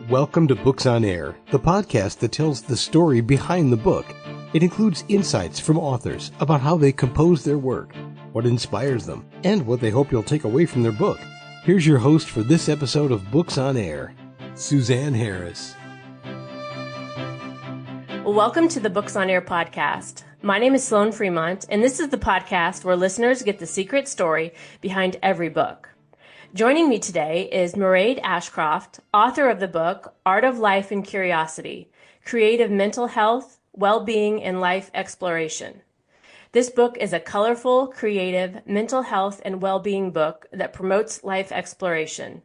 Welcome to Books on Air, the podcast that tells the story behind the book. It includes insights from authors about how they compose their work, what inspires them, and what they hope you'll take away from their book. Here's your host for this episode of Books on Air, Suzanne Harris. Welcome to the Books on Air podcast. My name is Sloan Fremont, and this is the podcast where listeners get the secret story behind every book. Joining me today is Mairead Ashcroft, author of the book Art of Life and Curiosity, Creative Mental Health, Wellbeing, and Life Exploration. This book is a colorful, creative, mental health and well-being book that promotes life exploration.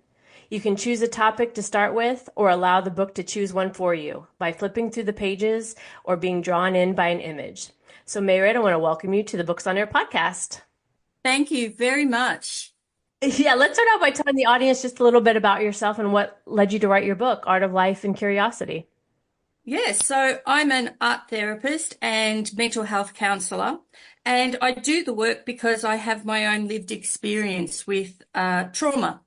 You can choose a topic to start with or allow the book to choose one for you by flipping through the pages or being drawn in by an image. So Mairead, I want to welcome you to the Books on Air podcast. Thank you very much. Yeah, let's start out by telling the audience just a little bit about yourself and what led you to write your book, Art of Life and Curiosity. Yes, so I'm an art therapist and mental health counsellor, and I do the work because I have my own lived experience with trauma.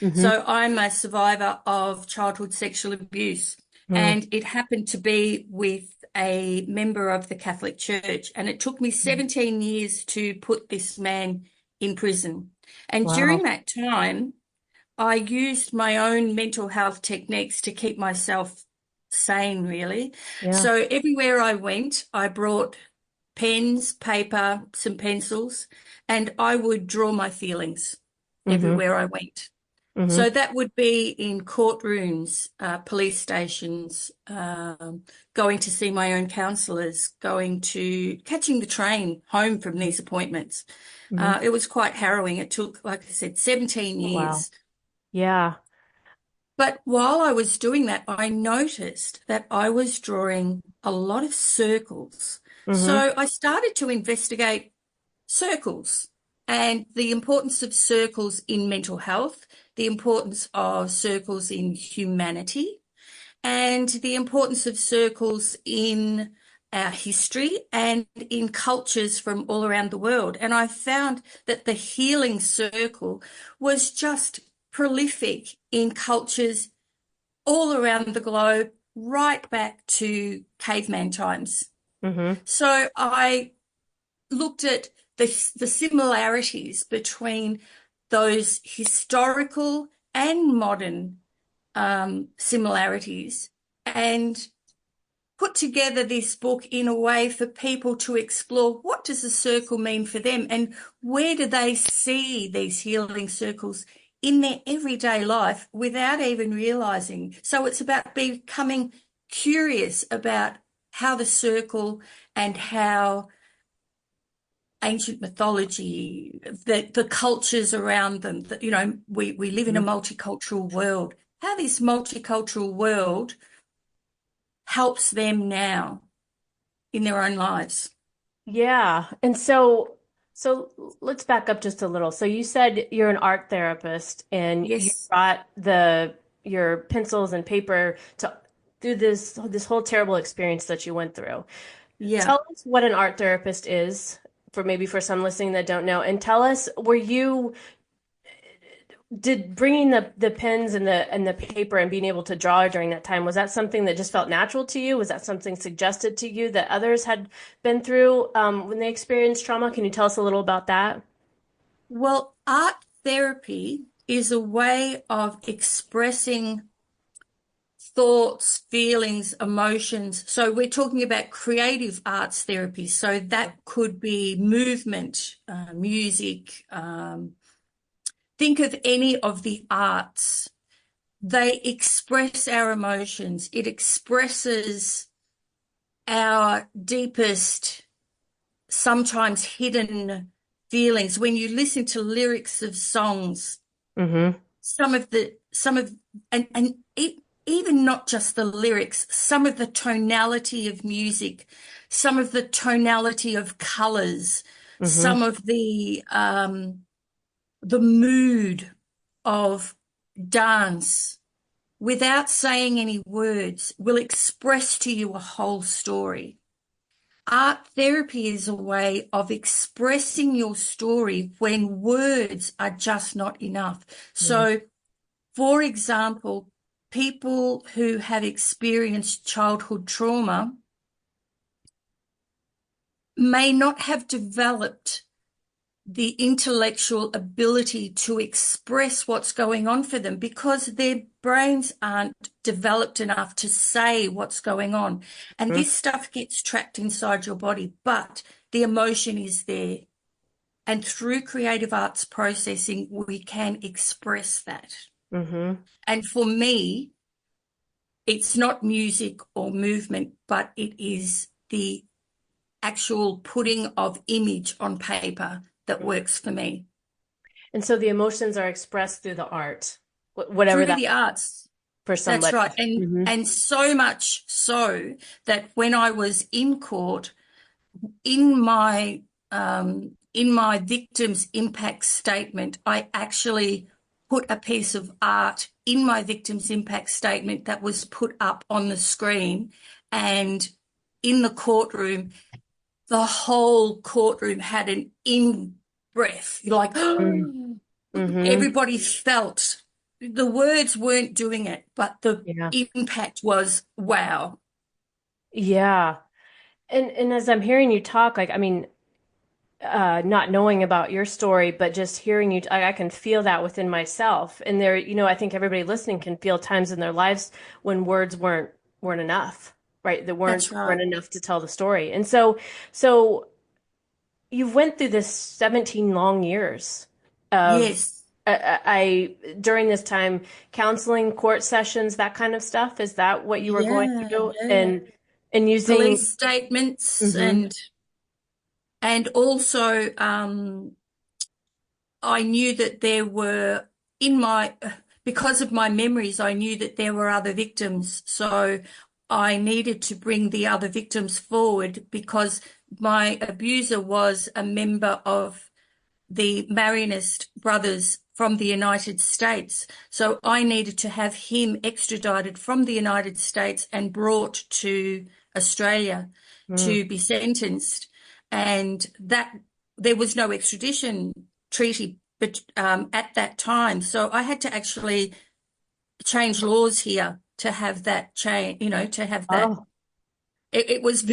Mm-hmm. So I'm a survivor of childhood sexual abuse, and it happened to be with a member of the Catholic Church, and it took me 17 years to put this man in prison. And during that time, I used my own mental health techniques to keep myself sane, really. Yeah. So everywhere I went, I brought pens, paper, some pencils, and I would draw my feelings everywhere I went. Mm-hmm. So that would be in courtrooms, police stations, going to see my own counsellors, catching the train home from these appointments. Mm-hmm. It was quite harrowing. It took, like I said, 17 years. Wow. Yeah. But while I was doing that, I noticed that I was drawing a lot of circles. Mm-hmm. So I started to investigate circles and the importance of circles in mental health, the importance of circles in humanity, and the importance of circles in our history and in cultures from all around the world. And I found that the healing circle was just prolific in cultures all around the globe, right back to caveman times. Mm-hmm. So I looked at the similarities between those historical and modern similarities and put together this book in a way for people to explore what does a circle mean for them and where do they see these healing circles in their everyday life without even realizing. So it's about becoming curious about how the circle and how ancient mythology, the cultures around them, that, you know, we live in a multicultural world, how this multicultural world helps them now in their own lives. Yeah. And so let's back up just a little. So you said you're an art therapist and Yes. You brought your pencils and paper through this whole terrible experience that you went through. Yeah. Tell us what an art therapist is for some listening that don't know, and tell us, did bringing the pens and the paper and being able to draw during that time, was that something that just felt natural to you? Was that something suggested to you that others had been through when they experienced trauma? Can you tell us a little about that? Well, art therapy is a way of expressing thoughts, feelings, emotions. So we're talking about creative arts therapy. So that could be movement, music, think of any of the arts. They express our emotions. It expresses our deepest, sometimes hidden feelings. When you listen to lyrics of songs, mm-hmm. Even not just the lyrics, some of the tonality of music, some of the tonality of colors, mm-hmm. some of the mood of dance, without saying any words, will express to you a whole story. Art therapy is a way of expressing your story when words are just not enough. Mm. So, for example, people who have experienced childhood trauma may not have developed the intellectual ability to express what's going on for them because their brains aren't developed enough to say what's going on. And this stuff gets trapped inside your body, but the emotion is there. And through creative arts processing, we can express that. Mm-hmm. And for me, it's not music or movement, but it is the actual putting of image on paper that works for me. And so the emotions are expressed through the art, whatever Through that the arts. for That's somebody. right. Mm-hmm. And so much so that when I was in court, in my victim's impact statement, I actually put a piece of art in my victim's impact statement that was put up on the screen, and in the courtroom, the whole courtroom had an in-breath, like Mm-hmm. everybody felt. The words weren't doing it, but the Yeah. impact was wow. Yeah. And as I'm hearing you talk, like, I mean, not knowing about your story, but just hearing you, I can feel that within myself. And there, I think everybody listening can feel times in their lives when words weren't enough, right? That That's weren't right. enough to tell the story. And so you went through this 17 long years of Yes. during this time, counseling, court sessions, that kind of stuff. Is that what you were going Yeah, through? yeah. And using, Police statements hmm and also I knew that there were in my because of my memories, I knew that there were other victims. So I needed to bring the other victims forward because my abuser was a member of the Marionist brothers from the United States. So I needed to have him extradited from the United States and brought to Australia to be sentenced. And that there was no extradition treaty but at that time. So I had to actually change laws here to have that change, to have that oh, it was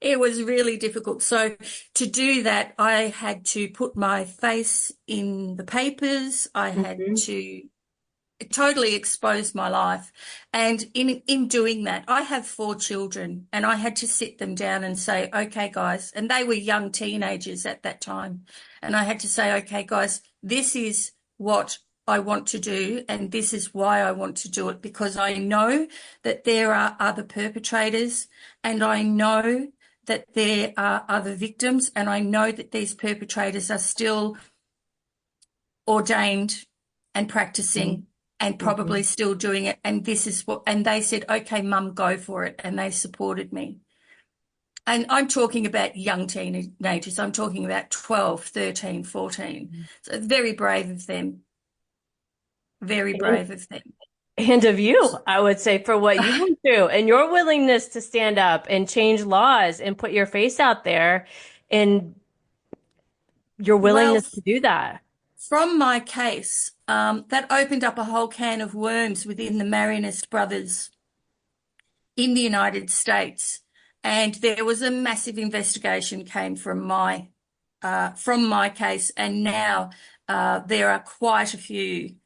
it was really difficult. So to do that, I had to put my face in the papers. I had hmm to totally exposed my life. And in doing that, I have 4 children and I had to sit them down and say, okay, guys, and they were young teenagers at that time. And I had to say, okay, guys, this is what I want to do and this is why I want to do it because I know that there are other perpetrators and I know that there are other victims and I know that these perpetrators are still ordained and practicing and hmm probably still doing it. And this is what, and they said, okay, mum, go for it. And they supported me. And I'm talking about young teenagers. I'm talking about 12, 13, 14. So very brave of them. Very and, brave of them. and of you, I would say, for what you went through and your willingness to stand up and change laws and put your face out there and your Well, willingness to do that. from my case, that opened up a whole can of worms within the Marionist brothers in the United States. And there was a massive investigation came from my case, and now there are quite a few.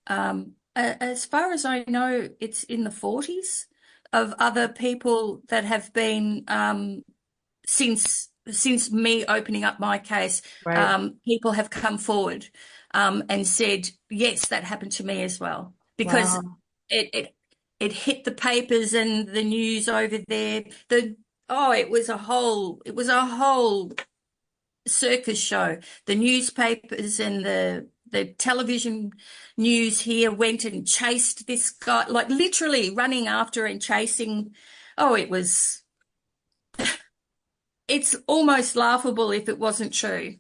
As far as I know, it's in the 40s of other people that have been since me opening up my case. Right. People have come forward and said, yes, that happened to me as well, because Wow. it it it hit the papers and the news over there. It was a whole circus show. The newspapers and the television news here went and chased this guy, like literally running after and chasing. Oh, it's almost laughable if it wasn't true.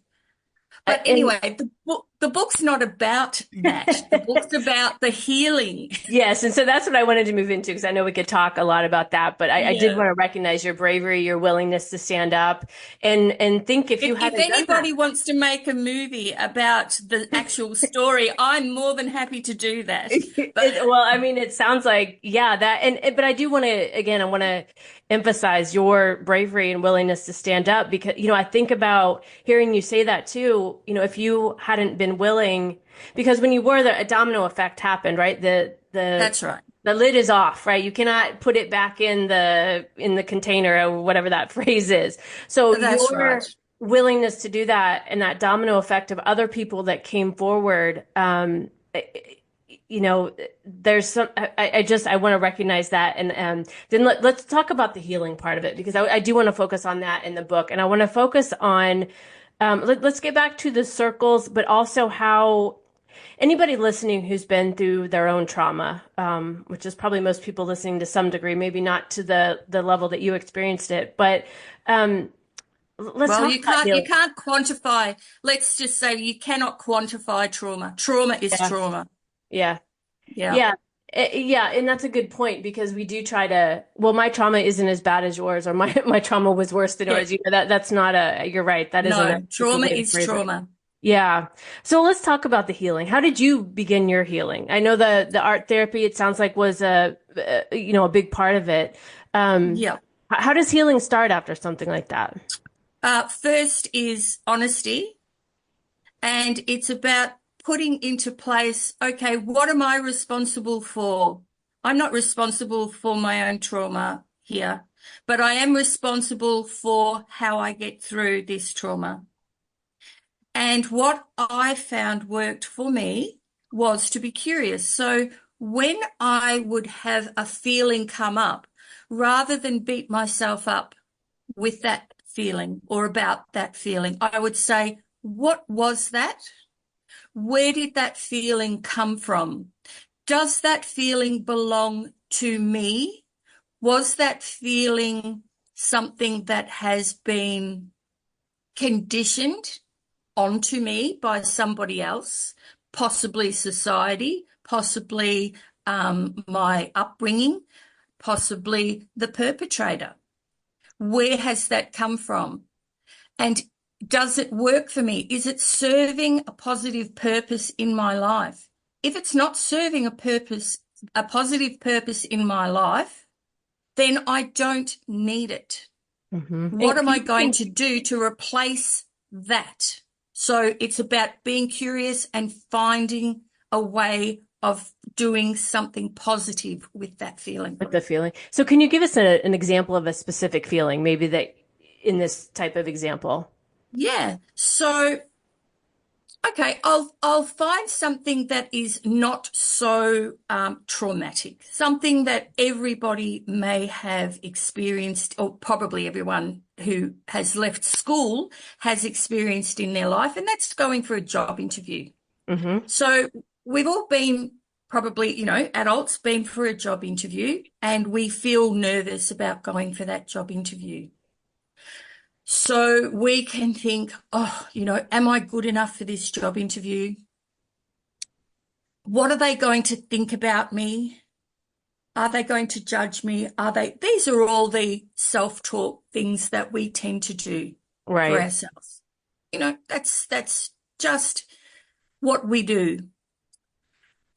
But And anyway, the book. the book's not about that. The book's about the healing. Yes, and so that's what I wanted to move into because I know we could talk a lot about that, but I did Yeah. want to recognize your bravery, your willingness to stand up and think if you If hadn't done that. anybody wants to make a movie about the actual story, I'm more than happy to do that. But Well, I mean, it sounds like, yeah, that, but I do want to, again, I want to emphasize your bravery and willingness to stand up because, I think about hearing you say that too, if you hadn't been willing, because when you were there, a domino effect happened, right? that's right. The lid is off, right? You cannot put it back in the container or whatever that phrase is. So That's right. your willingness to do that and that domino effect of other people that came forward, there's some, I want to recognize that. And then let's talk about the healing part of it, because I do want to focus on that in the book. And I want to focus on, let's get back to the circles, but also how anybody listening who's been through their own trauma, which is probably most people listening to some degree, maybe not to the level that you experienced it, but, let's Well, talk about you healing. can't quantify. Let's just say you cannot quantify trauma. Trauma is Yeah. trauma. Yeah. Yeah. Yeah. Yeah, and that's a good point because we do try to, well, my trauma isn't as bad as yours, or my trauma was worse than Yeah. yours. That's not you're right. That isn't No, it's a trauma way to is phrase it. trauma. Yeah. So let's talk about the healing. How did you begin your healing? I know the art therapy, it sounds like was a big part of it. Yeah. How does healing start after something like that? First is honesty, and it's about putting into place, okay, what am I responsible for? I'm not responsible for my own trauma here, but I am responsible for how I get through this trauma. And what I found worked for me was to be curious. So when I would have a feeling come up, rather than beat myself up with that feeling or about that feeling, I would say, what was that? Where did that feeling come from? Does that feeling belong to me? Was that feeling something that has been conditioned onto me by somebody else, possibly society, possibly my upbringing, possibly the perpetrator? Where has that come from? And does it work for me? Is it serving a positive purpose in my life? If it's not serving a positive purpose in my life, then I don't need it. Mm-hmm. What am I going to do to replace that? So it's about being curious and finding a way of doing something positive with that feeling. With the feeling. So can you give us an example of a specific feeling, maybe that in this type of example? Yeah. So, okay, I'll find something that is not so traumatic, something that everybody may have experienced, or probably everyone who has left school has experienced in their life, and that's going for a job interview. Mm-hmm. So we've all been probably, adults been for a job interview, and we feel nervous about going for that job interview. So we can think, oh, am I good enough for this job interview? What are they going to think about me? Are they going to judge me? These are all the self-talk things that we tend to do for Right. ourselves. That's just what we do.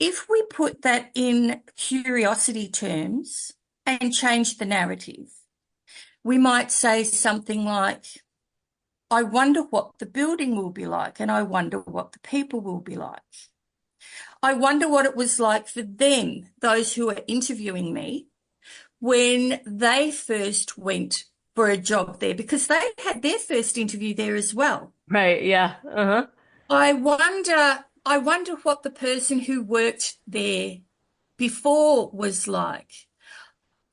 If we put that in curiosity terms and change the narrative, we might say something like, I wonder what the building will be like, and I wonder what the people will be like. I wonder what it was like for them, those who are interviewing me, when they first went for a job there, because they had their first interview there as well. Right. Yeah. Uh-huh. I wonder what the person who worked there before was like.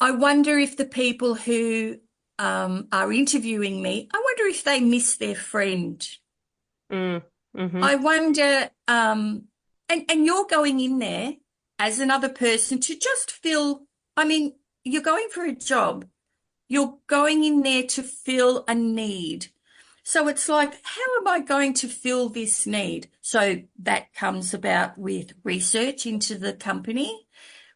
I wonder if the people who are interviewing me, I wonder if they miss their friend. Mm-hmm. I wonder, and you're going in there as another person to just feel, you're going for a job. You're going in there to fill a need. So it's like, how am I going to fill this need? So that comes about with research into the company,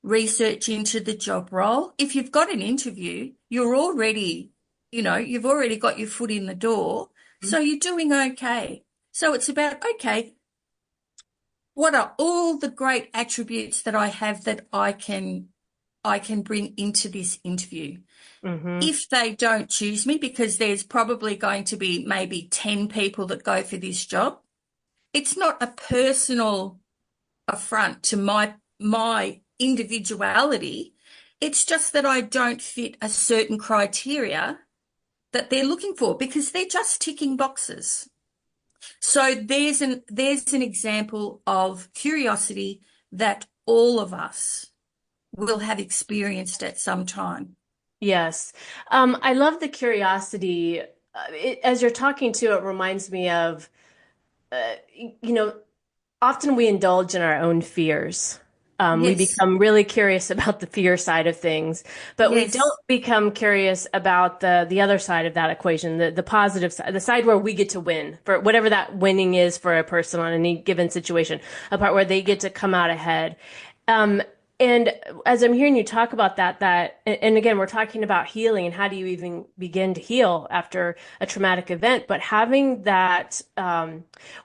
research into the job role. If you've got an interview, you're already, you've already got your foot in the door. So you're doing okay. So it's about, okay, what are all the great attributes that I have that I can bring into this interview? Mm-hmm. If they don't choose me, because there's probably going to be maybe 10 people that go for this job, it's not a personal affront to my individuality. It's just that I don't fit a certain criteria that they're looking for because they're just ticking boxes. So there's an example of curiosity that all of us will have experienced at some time. Yes. I love the curiosity. As you're talking to, it reminds me of, you know, often we indulge in our own fears. We Yes, become really curious about the fear side of things, but we don't yes, become curious about the other side of that equation, the positive side, the side where we get to win for whatever that winning is for a person on any given situation, a part where they get to come out ahead. Um, and as I'm hearing you talk about and again, we're talking about healing and how do you even begin to heal after a traumatic event, but having that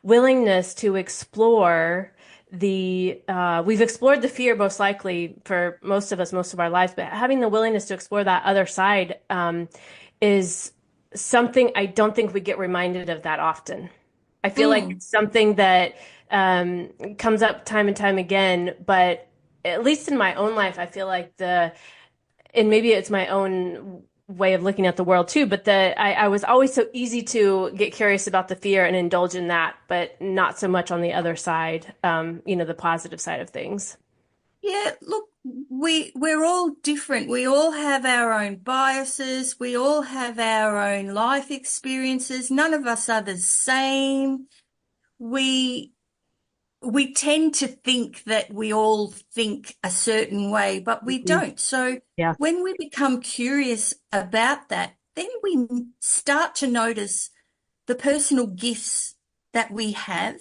willingness to explore we've explored the fear most likely for most of us, most of our lives, but having the willingness to explore that other side is something I don't think we get reminded of that often. I feel like mm, it's something that comes up time and time again, but at least in my own life, I feel like and maybe it's my own way of looking at the world too, but I was always so easy to get curious about the fear and indulge in that, but not so much on the other side, the positive side of things. yeah. Look, we're all different. We all have our own biases. We all have our own life experiences. None of us are the same. We we tend to think that we all think a certain way, but we Mhm. don't. So Yeah. when we become curious about that, then we start to notice the personal gifts that we have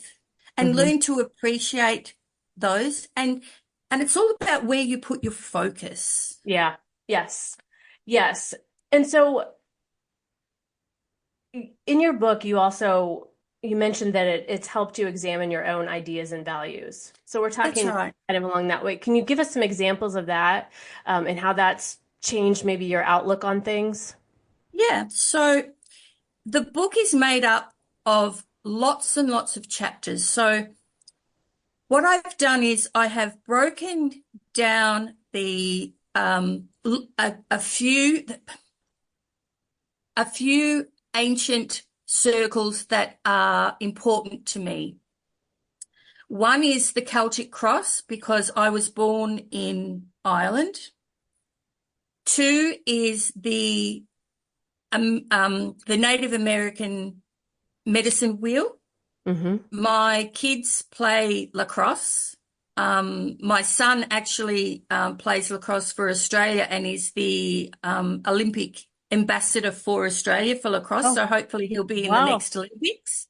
and Hmm. learn to appreciate those. And it's all about where you put your focus. Yeah. Yes. Yes. And so in your book, you mentioned that it's helped you examine your own ideas and values. So we're That's talking right. kind of along that way. Can you give us some examples of that, and how that's changed maybe your outlook on things? Yeah. So the book is made up of lots and lots of chapters. So what I've done is I have broken down a few ancient circles that are important to me. One is the Celtic cross because I was born in Ireland. Two is the Native American medicine wheel. Mm-hmm. My kids play lacrosse. My son actually plays lacrosse for Australia and is the Olympic ambassador for Australia for lacrosse. Oh, So hopefully he'll be in the wow. next Olympics.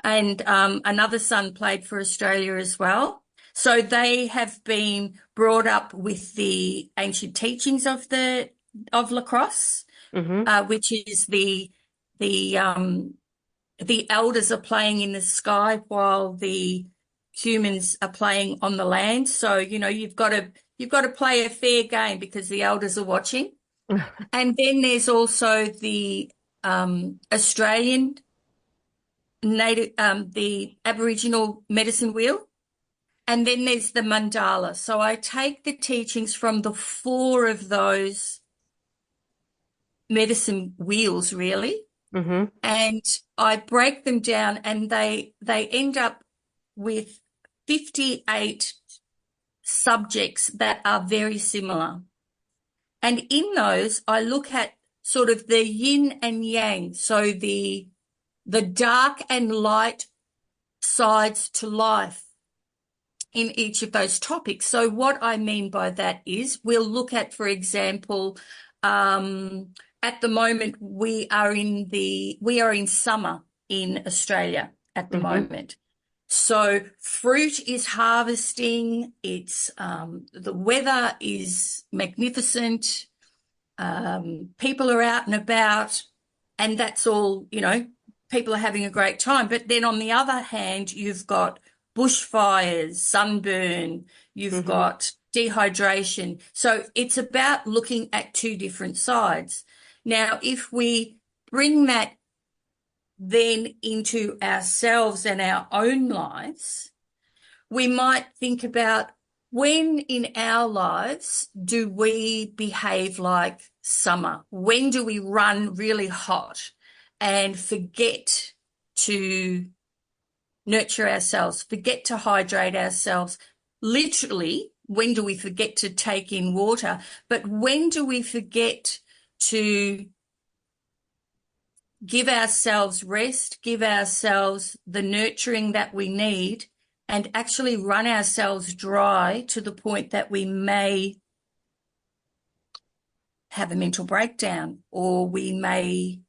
And another son played for Australia as well. So they have been brought up with the ancient teachings of lacrosse, Mm-hmm. which is the elders are playing in the sky while the humans are playing on the land. So, you've got to play a fair game because the elders are watching. And then there's also the Australian native the Aboriginal medicine wheel. And then there's the mandala. So I take the teachings from the four of those medicine wheels, really, Mm-hmm. and I break them down and they end up with 58 subjects that are very similar. And in those, I look at sort of the yin and yang, so the dark and light sides to life in each of those topics. So what I mean by that is we'll look at, for example, at the moment we are in summer. in Australia at the moment. So fruit is harvesting. It's the weather is magnificent. People are out and about, and that's all, people are having a great time. But then on the other hand, you've got bushfires, sunburn, you've got dehydration. So it's about looking at two different sides. Now, if we bring that then into ourselves and our own lives, we might think about, when in our lives do we behave like summer? When do we run really hot and forget to nurture ourselves, forget to hydrate ourselves? Literally, when do we forget to take in water? But when do we forget to give ourselves rest, give ourselves the nurturing that we need, and actually run ourselves dry to the point that we may have a mental breakdown, or we may,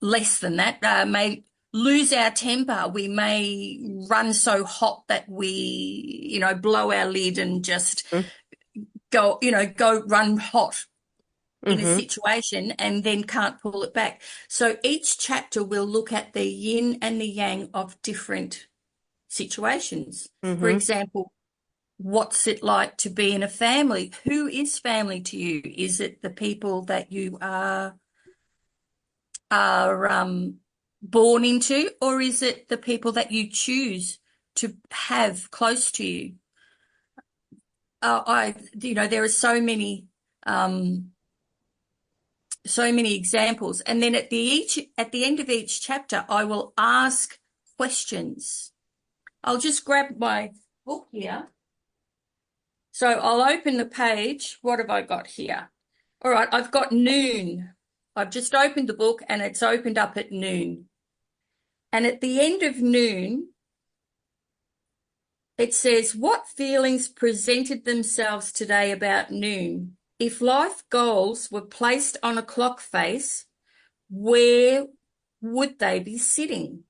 less than that, may lose our temper. We may run so hot that we, blow our lid and just go run hot in a situation and then can't pull it back. So each chapter will look at the yin and the yang of different situations. For example, what's it like to be in a family? Who is family to you? Is it the people that you are born into, or is it the people that you choose to have close to you? There are so many examples. And then at the end of each chapter, I will ask questions. I'll just grab my book here. So I'll open the page. What have I got here? All right, I've got noon. I've just opened the book and it's opened up at noon. And at the end of noon, it says, what feelings presented themselves today about noon? If life goals were placed on a clock face, where would they be sitting?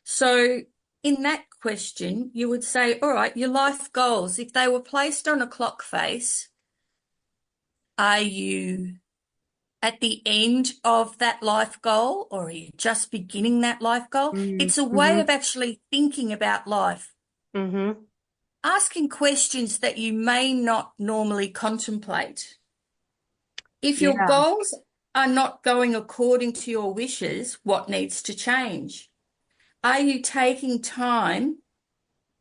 So in that question, you would say, all right, your life goals, if they were placed on a clock face, are you at the end of that life goal, or are you just beginning that life goal? It's a way of actually thinking about life. Asking questions that you may not normally contemplate. If your goals are not going according to your wishes, what needs to change? Are you taking time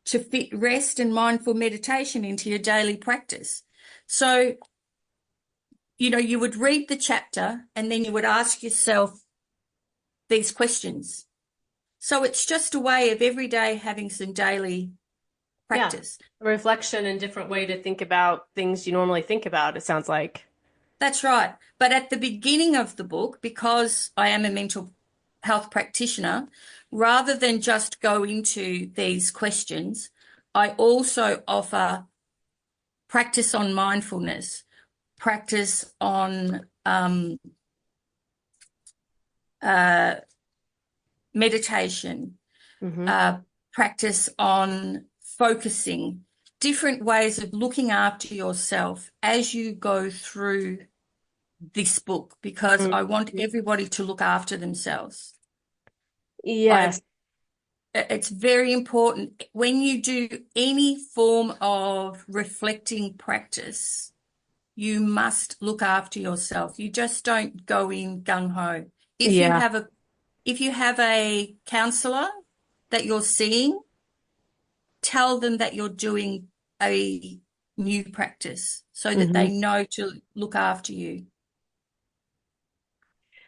to fit rest and mindful meditation into your daily practice? So, you would read the chapter and then you would ask yourself these questions. So it's just a way of every day having some daily practice. A reflection and different way to think about things you normally think about, it sounds like. That's right. But at the beginning of the book, because I am a mental health practitioner, rather than just go into these questions, I also offer practice on mindfulness, practice on meditation, practice on focusing, different ways of looking after yourself as you go through this book, because I want everybody to look after themselves. Yes. It's very important when you do any form of reflecting practice, you must look after yourself. You just don't go in gung-ho. If you have a counsellor that you're seeing, tell them that you're doing a new practice so that they know to look after you.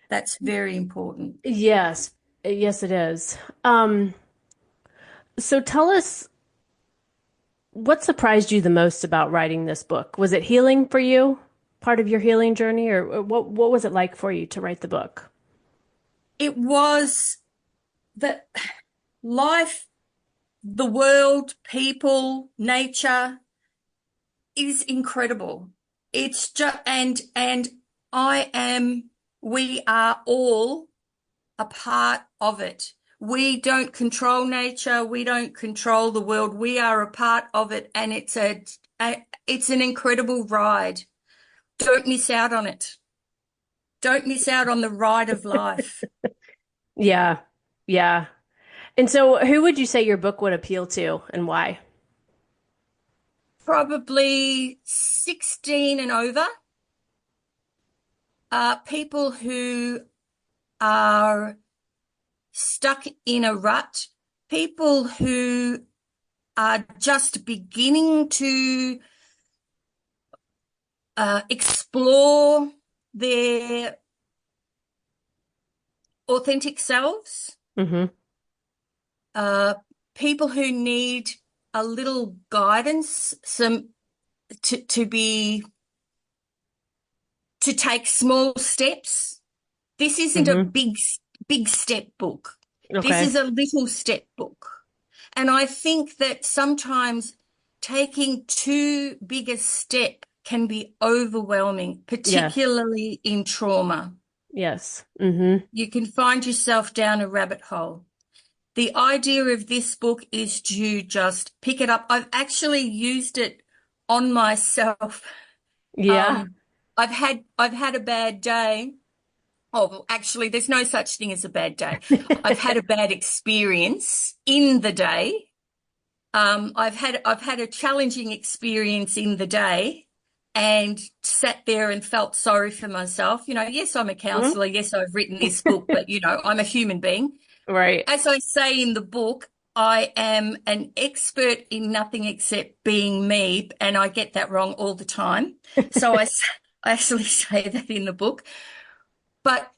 That's very important. Yes, it is. So tell us, what surprised you the most about writing this book? Was it healing for you? Part of your healing journey, or what was it like for you to write the book? It was that life, the world, people, nature is incredible. It's just, and we are all a part of it. We don't control nature. We don't control the world. We are a part of it, and it's an incredible ride. Don't miss out on it. Don't miss out on the ride of life. Yeah. Yeah. And so who would you say your book would appeal to and why? Probably 16 and over. People who are stuck in a rut, people who are just beginning to explore their authentic selves, people who need a little guidance, to take small steps. This isn't a big step book. Okay. This is a little step book. And I think that sometimes taking too big a step can be overwhelming, particularly in trauma. Yes. You can find yourself down a rabbit hole. The idea of this book is to just pick it up. I've actually used it on myself. Yeah. I've had a bad day. Oh, well, actually, there's no such thing as a bad day. I've had a bad experience in the day. I've had a challenging experience in the day and sat there and felt sorry for myself. Yes, I'm a counsellor. Yes, I've written this book, but, I'm a human being. Right. As I say in the book, I am an expert in nothing except being me, and I get that wrong all the time. So I actually say that in the book. But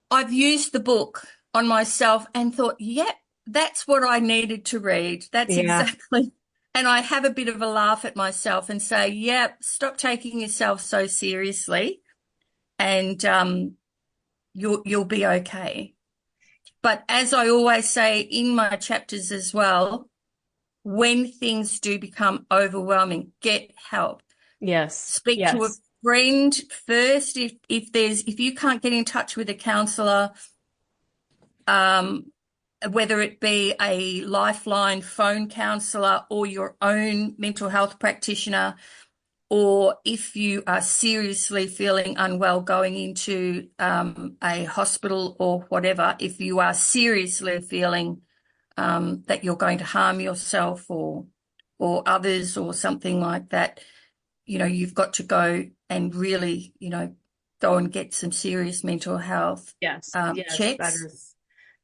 I've used the book on myself and thought, yep, that's what I needed to read. That's exactly. And I have a bit of a laugh at myself and say, yep, stop taking yourself so seriously, and you'll be okay. But as I always say in my chapters as well, when things do become overwhelming, get help. Yes. Speak to a friend first. If you can't get in touch with a counsellor, whether it be a Lifeline phone counsellor or your own mental health practitioner, or if you are seriously feeling unwell going into a hospital or whatever, if you are seriously feeling that you're going to harm yourself or others or something like that, you've got to go and really, go and get some serious mental health checks.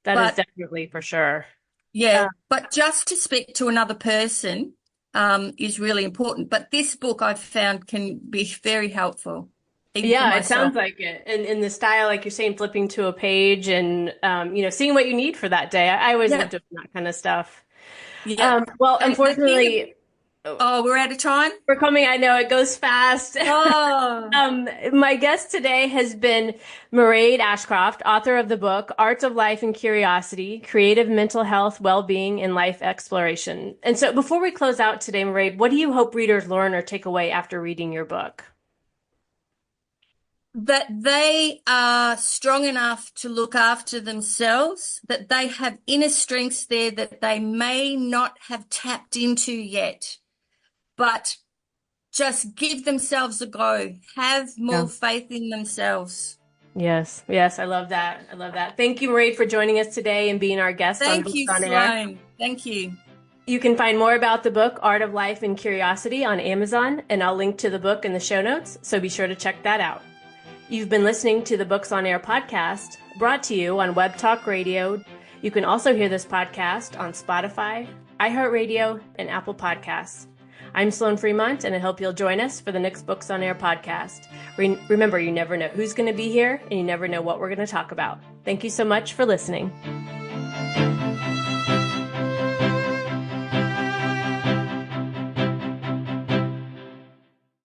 That is definitely for sure. Yeah, but just to speak to another person is really important. But this book I've found can be very helpful. Yeah, it sounds like it. And in the style, like you're saying, flipping to a page and, seeing what you need for that day. I always love doing that kind of stuff. Yeah. Well, unfortunately, we're out of time. We're coming. I know it goes fast. My guest today has been Mairead Ashcroft, author of the book, Art of Life and Curiosity, Creative Mental Health, Wellbeing, and Life Exploration. And so before we close out today, Mairead, what do you hope readers learn or take away after reading your book? That they are strong enough to look after themselves, that they have inner strengths there that they may not have tapped into yet, but just give themselves a go. Have more faith in themselves. Yes, I love that. Thank you, Mairead, for joining us today and being our guest on Books on Air. Thank you, Sloan. Thank you. You can find more about the book, Art of Life and Curiosity, on Amazon, and I'll link to the book in the show notes, so be sure to check that out. You've been listening to the Books on Air podcast, brought to you on Web Talk Radio. You can also hear this podcast on Spotify, iHeartRadio, and Apple Podcasts. I'm Sloan Fremont, and I hope you'll join us for the next Books on Air podcast. Remember, you never know who's going to be here, and you never know what we're going to talk about. Thank you so much for listening.